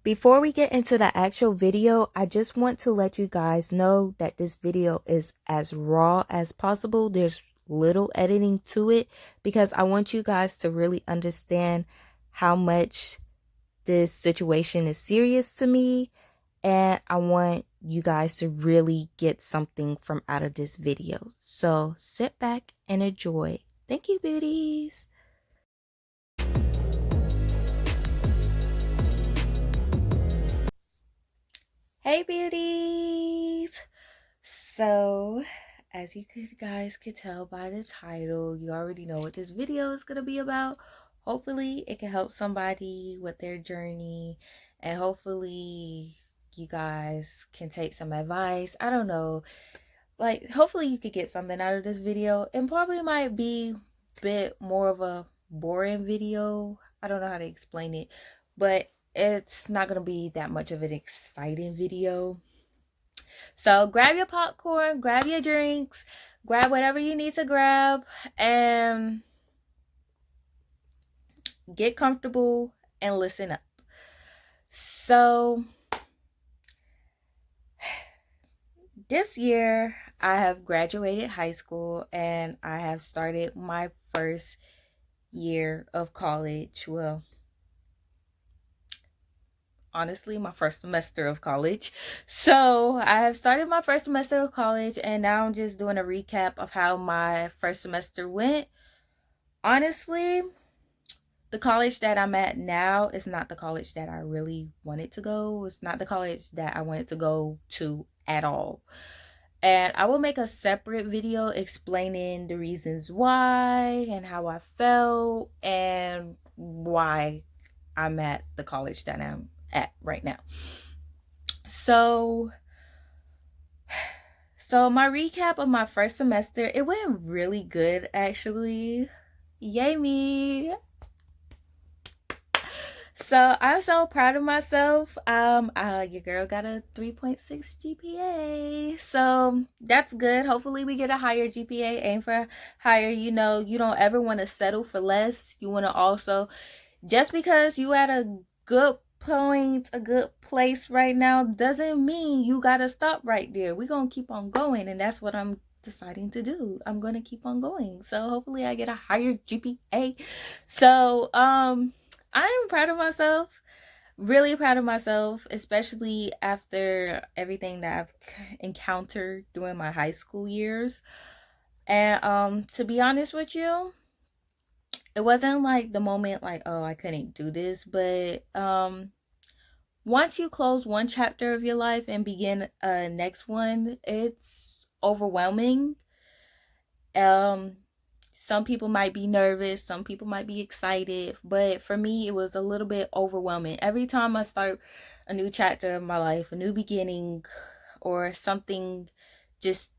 Before we get into the actual video, I just want to let you guys know that this video is as raw as possible. There's little editing to it because I want you guys to really understand how much this situation is serious to me, and I want you guys to really get something from out of this video. So sit back and enjoy. Thank you, beauties. Hey, beauties. So, as you guys could tell by the title, you already know what this video is going to be about. Hopefully, it can help somebody with their journey, and hopefully, you guys can take some advice. I don't know. Like, hopefully, you could get something out of this video. It probably might be a bit more of a boring video. I don't know how to explain it, but it's not going to be that much of an exciting video. So grab your popcorn, grab your drinks, grab whatever you need to grab, and get comfortable and listen up. So this year I have graduated high school and I have started my first year of college. Well, honestly, my first semester of college. So I have started my first semester of college, and now I'm just doing a recap of how my first semester went. Honestly, the college that I'm at now is not the college that I really wanted to go. It's not the college that I wanted to go to at all. And I will make a separate video explaining the reasons why and how I felt and why I'm at the college that I'm at right now. So my recap of my first semester, it went really good actually. Yay me. So I'm so proud of myself. Your girl got a 3.6 GPA. So that's good. Hopefully we get a higher GPA, aim for higher. You know, you don't ever want to settle for less. You want to also, just because you at a good point, a good place right now, doesn't mean you got to stop right there. We're going to keep on going. And that's what I'm deciding to do. I'm going to keep on going. So hopefully I get a higher GPA. So, I'm proud of myself, really proud of myself, especially after everything that I've encountered during my high school years. And to be honest with you, it wasn't like the moment like, oh, I couldn't do this, but once you close one chapter of your life and begin a next one, it's overwhelming. Um some people might be nervous, some people might be excited, but for me it was a little bit overwhelming. Every time I start a new chapter of my life, a new beginning, or something just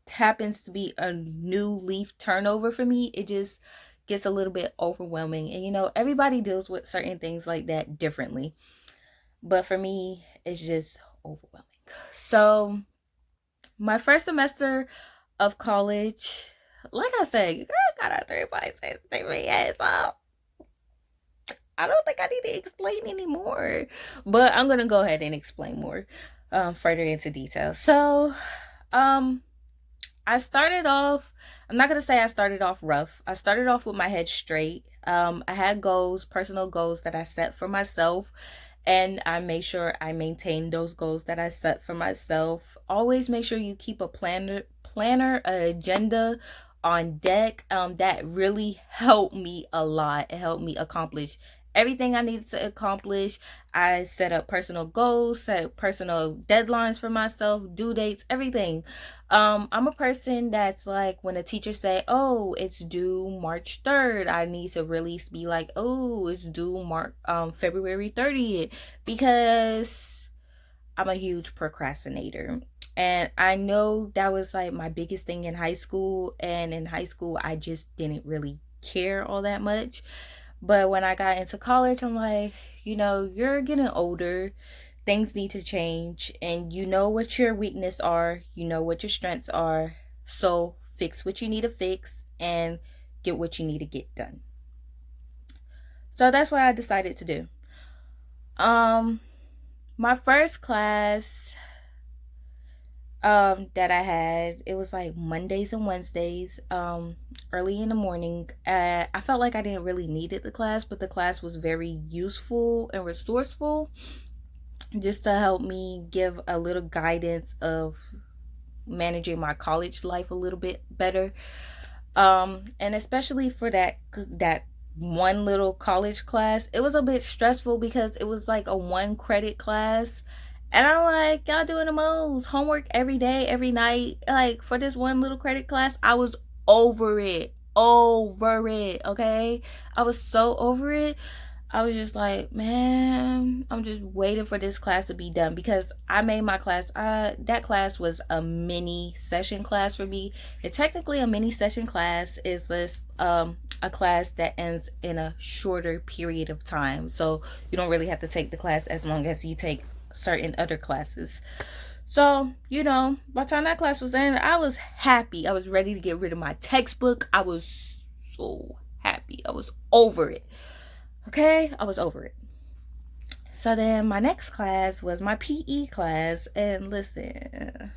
happens to be a new leaf turnover for me, it just gets a little bit overwhelming. And you know, everybody deals with certain things like that differently, but for me it's just overwhelming. So my first semester of college, like I said, girl got a 3.6 GPA, so I don't think I need to explain anymore. But I'm gonna go ahead and explain more further into detail. So I started off, I'm not gonna say I started off rough. I started off with my head straight. I had goals, personal goals that I set for myself, and I made sure I maintained those goals that I set for myself. Always make sure you keep a planner, an agenda on deck. That really helped me a lot. It helped me accomplish everything I needed to accomplish. I set up personal goals, set up personal deadlines for myself, due dates, everything. I'm a person that's like, when a teacher say, oh, it's due March 3rd, I need to really be like, oh, it's due February 30th, because I'm a huge procrastinator. And I know that was like my biggest thing in high school. And in high school, I just didn't really care all that much. But when I got into college, I'm like, you know, you're getting older. Things need to change. And you know what your weaknesses are. You know what your strengths are. So fix what you need to fix and get what you need to get done. So that's what I decided to do. My first class that I had, it was like Mondays and Wednesdays, early in the morning. I felt like I didn't really needed the class, but the class was very useful and resourceful, just to help me give a little guidance of managing my college life a little bit better. And especially for that one little college class, it was a bit stressful because it was like a one credit class. And I'm like, y'all doing the most homework every day, every night. Like, for this one little credit class, I was over it. Over it. Okay. I was so over it. I was just like, man, I'm just waiting for this class to be done, because I made my class. That class was a mini session class for me. And technically, a mini session class is this a class that ends in a shorter period of time. So you don't really have to take the class as long as you take certain other classes. So, by the time that class was in, I was happy. I was ready to get rid of my textbook. I was so happy. I was over it. Okay, I was over it. So then my next class was my PE class. And listen,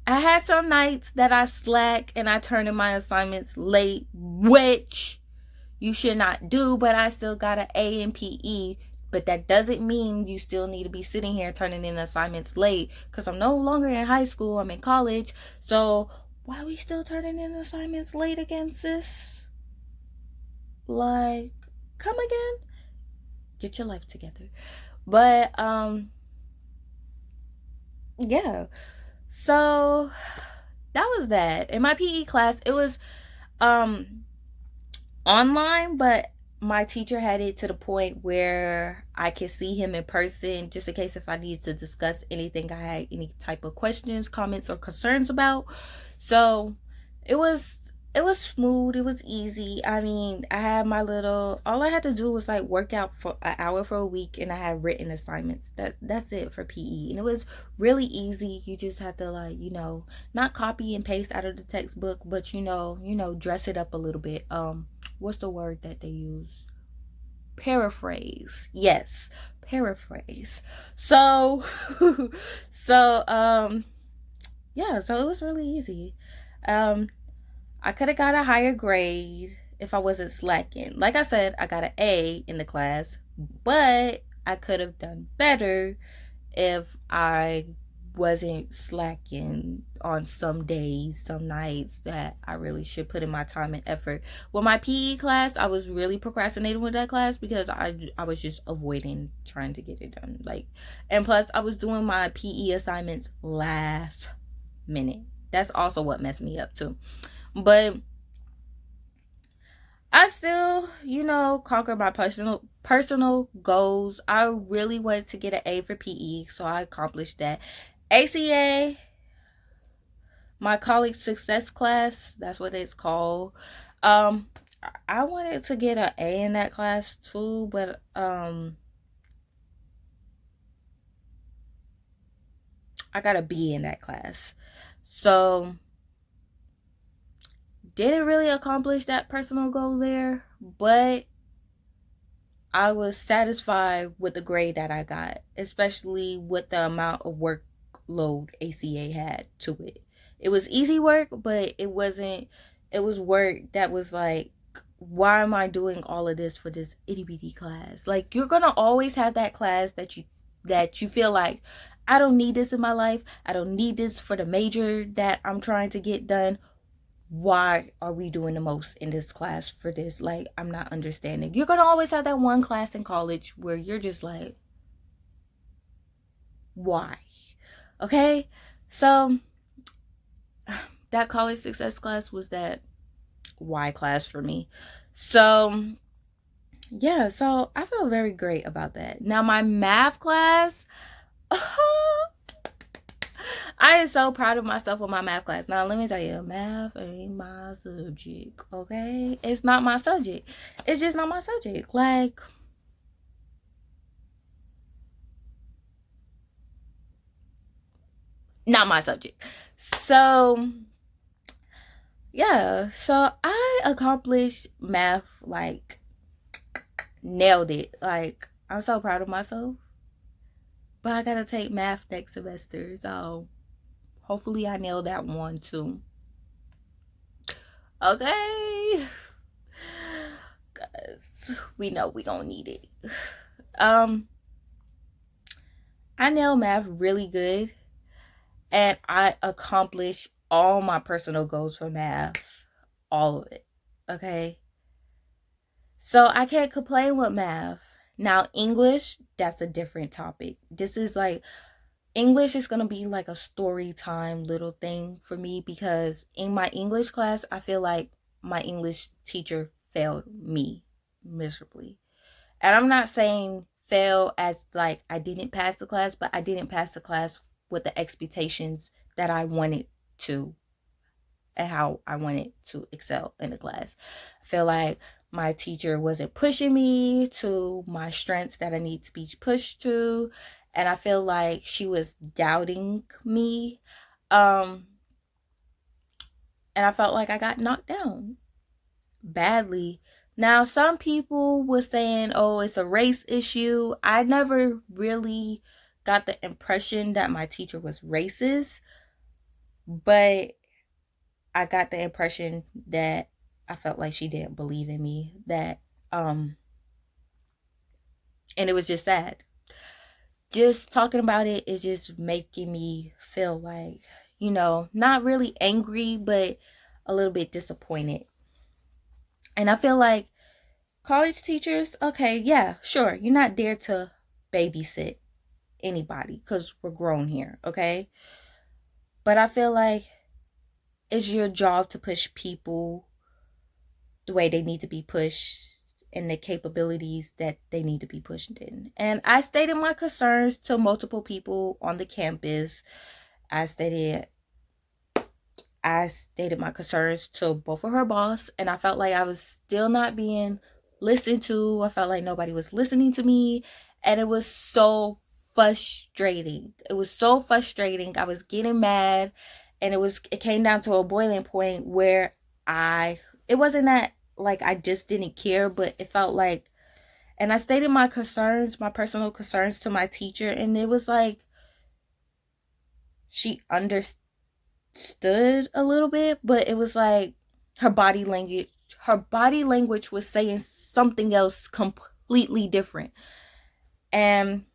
I had some nights that I slack and I turn in my assignments late, which you should not do, but I still got an A in PE. But that doesn't mean you still need to be sitting here turning in assignments late, because I'm no longer in high school, I'm in college. So why are we still turning in assignments late again, sis? Like, come again? Get your life together. But yeah. So that was that. In my PE class, it was online, but my teacher had it to the point where I could see him in person, just in case if I needed to discuss anything I had any type of questions, comments, or concerns about. So it was it was smooth, it was easy. I mean, I had my little, all I had to do was like work out for an hour for a week, and I had written assignments. That's it for PE. And it was really easy. You just have to, like, not copy and paste out of the textbook, but dress it up a little bit. What's the word that they use? Paraphrase. Yes, paraphrase. So so yeah, so it was really easy. um I could have got a higher grade if I wasn't slacking. Like I said, I got an A in the class, but I could have done better if I wasn't slacking on some days, some nights that I really should put in my time and effort. With my PE class, I was really procrastinating with that class because I was just avoiding trying to get it done. Like, and plus I was doing my PE assignments last minute. That's also what messed me up too. But I still, conquered my personal goals. I really wanted to get an A for PE, so I accomplished that. ACA, my college success class, that's what it's called. Um, I wanted to get an A in that class too, but I got a B in that class. So didn't really accomplish that personal goal there, but I was satisfied with the grade that I got, especially with the amount of workload ACA had to it. It was easy work, but it was work that was like, why am I doing all of this for this itty bitty class? Like, you're gonna always have that class that you feel like, I don't need this in my life. I don't need this for the major that I'm trying to get done. Why are we doing the most in this class for this? Like, I'm not understanding. You're gonna always have that one class in college where you're just like, why? Okay, so that college success class was that why class for me. So yeah, so I feel very great about that. Now my math class, I am so proud of myself with my math class. Now, let me tell you, math ain't my subject, okay? It's not my subject. It's just not my subject. Like, not my subject. So, yeah. So, I accomplished math, like, nailed it. Like, I'm so proud of myself. but I gotta take math next semester, so hopefully I nail that one too. Okay. Cause we know we gonna need it. Um, I nail math really good, and I accomplish all my personal goals for math, all of it. Okay, so I can't complain with math. Now English, that's a different topic. This is like English is gonna be like a story time little thing for me, because in my English class, I feel like my English teacher failed me miserably. And I'm not saying fail as like I didn't pass the class, but I didn't pass the class with the expectations that I wanted to, and how I wanted to excel in the class. I feel like my teacher wasn't pushing me to my strengths that I need to be pushed to. And I feel like she was doubting me. Um, and I felt like I got knocked down badly. Now, some people were saying, oh, it's a race issue. I never really got the impression that my teacher was racist, but I got the impression that I felt like she didn't believe in me. Um and it was just sad. Just talking about it is just making me feel like, not really angry, but a little bit disappointed. And I feel like college teachers, okay, yeah, sure, you're not there to babysit anybody because we're grown here, okay? But I feel like it's your job to push people the way they need to be pushed and the capabilities that they need to be pushed in. And I stated my concerns to multiple people on the campus. I stated I stated my concerns to both of her boss, and I felt like I was still not being listened to. I felt like nobody was listening to me, and it was so frustrating. It was so frustrating. I was getting mad, and it came down to a boiling point where it wasn't that like I just didn't care, but it felt like, and I stated my concerns, my personal concerns to my teacher, and it was like she understood a little bit, but it was like her body language her body language was saying something else completely different. And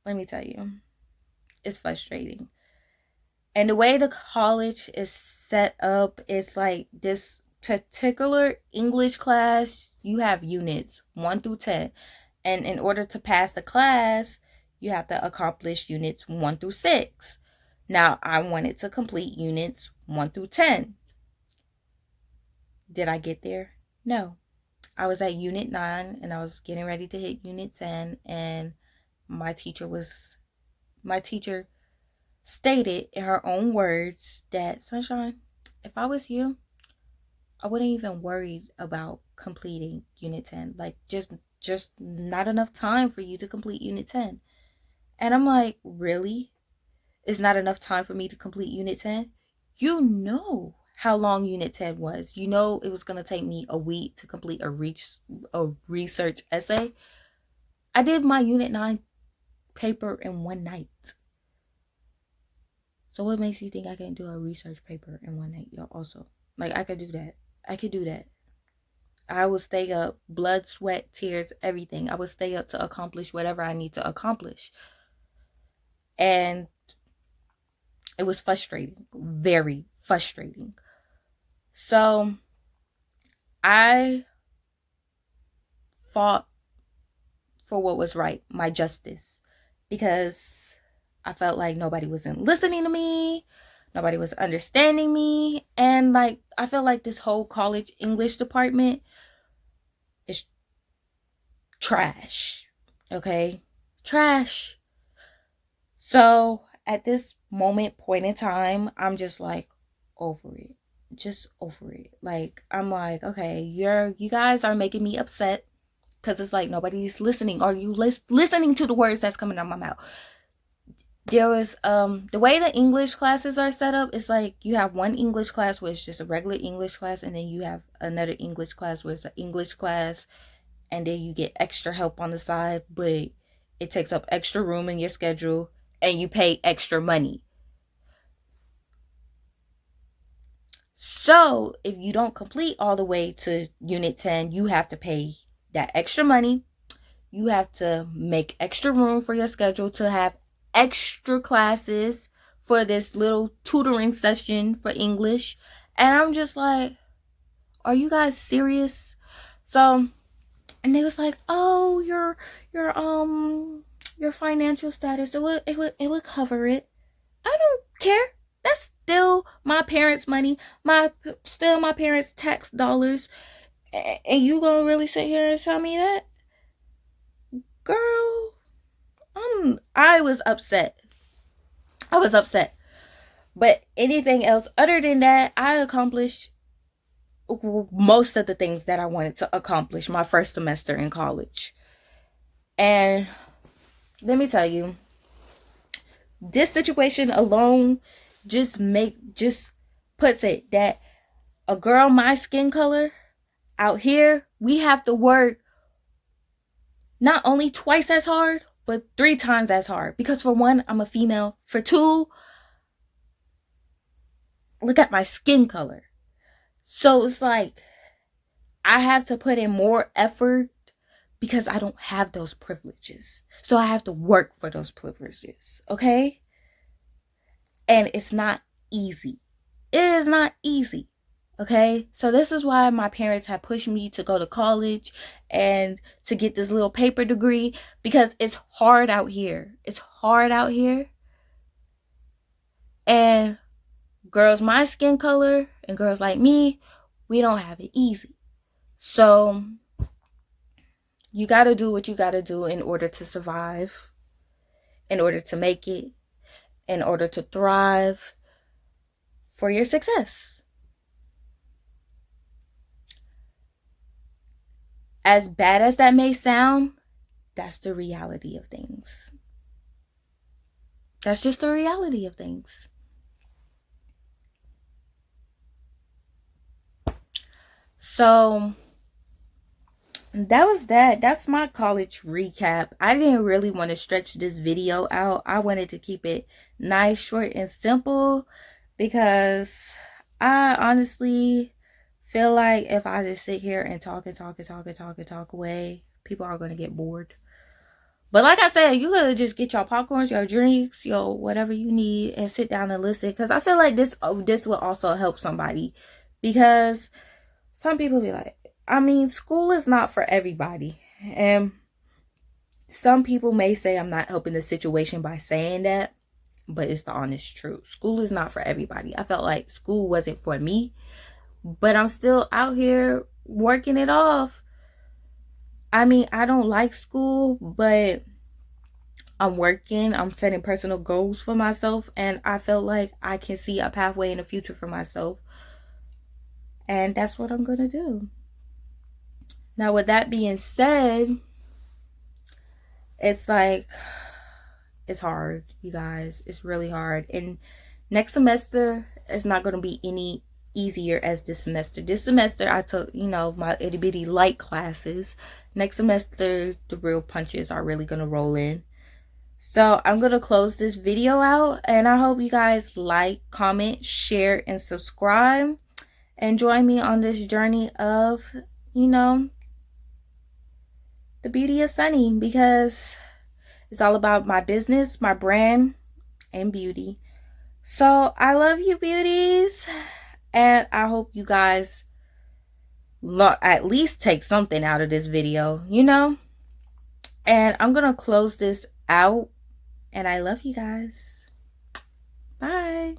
let me tell you, it's frustrating. And the way the college is set up, it's like this particular English class, you have units 1 through 10. And in order to pass the class, you have to accomplish units 1 through 6. Now, I wanted to complete units 1 through 10. Did I get there? No. I was at unit 9 and I was getting ready to hit unit 10, and my teacher stated in her own words that, Sunshine, if I was you, I wouldn't even worry about completing unit 10. Like just not enough time for you to complete unit 10. And I'm like, really? It's not enough time for me to complete unit 10? You know how long unit 10 was. You know it was going to take me a week to complete a research essay. I did my unit 9 paper in one night. So what makes you think I can do a research paper in one night, y'all? Also, like, I could do that. I could do that. I will stay up, blood, sweat, tears, everything. I will stay up to accomplish whatever I need to accomplish. And it was frustrating, very frustrating. So I fought for what was right, my justice, because I felt like nobody wasn't listening to me, nobody was understanding me, and like I feel like this whole college English department is trash. Okay? Trash. So at this point in time, I'm just like over it. Just over it. Like, I'm like, okay, you guys are making me upset, because it's like nobody's listening. Are you listening to the words that's coming out of my mouth? There was the way the English classes are set up, it's like you have one English class where it's just a regular English class, and then you have another English class where it's an English class, and then you get extra help on the side. But it takes up extra room in your schedule, and you pay extra money. So if you don't complete all the way to unit 10, you have to pay that extra money. You have to make extra room for your schedule to have extra classes for this little tutoring session for English. And I'm just like, are you guys serious? So, and they was like, oh, your financial status, it would cover it. I don't care. That's still my parents' money, still my parents' tax dollars. And you gonna really sit here and tell me that? Girl, I was upset. I was upset. But anything else other than that, I accomplished most of the things that I wanted to accomplish my first semester in college. And let me tell you, this situation alone just puts it that a girl my skin color out here, we have to work not only twice as hard, but 3 times as hard. Because for one, I'm a female. For two, look at my skin color. So it's like I have to put in more effort because I don't have those privileges. So I have to work for those privileges, okay? And it's not easy. It is not easy, okay? So this is why my parents have pushed me to go to college and to get this little paper degree, because it's hard out here. It's hard out here. And girls my skin color and girls like me, we don't have it easy. So you got to do what you got to do in order to survive, in order to make it, in order to thrive for your success. As bad as that may sound, that's the reality of things. That's just the reality of things. So that was that. That's my college recap. I didn't really want to stretch this video out. I wanted to keep it nice, short, and simple, because I honestly feel like if I just sit here and talk away, people are going to get bored. But like I said, you could just get your popcorns, your drinks, your whatever you need, and sit down and listen. Because I feel like this will also help somebody. Because some people be like, I mean, school is not for everybody. And some people may say I'm not helping the situation by saying that, but it's the honest truth. School is not for everybody. I felt like school wasn't for me, but I'm still out here working it off. I mean, I don't like school, but I'm working. I'm setting personal goals for myself, and I felt like I can see a pathway in the future for myself. And that's what I'm going to do. Now, with that being said, it's like, it's hard, you guys. It's really hard. And next semester is not going to be any easier as this semester. This semester, I took, my itty bitty light classes. Next semester, the real punches are really going to roll in. So I'm going to close this video out, and I hope you guys like, comment, share, and subscribe, and join me on this journey of, the beauty of Sunny, because it's all about my business, my brand, and beauty. So I love you, beauties, and I hope you guys at least take something out of this video, And I'm going to close this out, and I love you guys. Bye.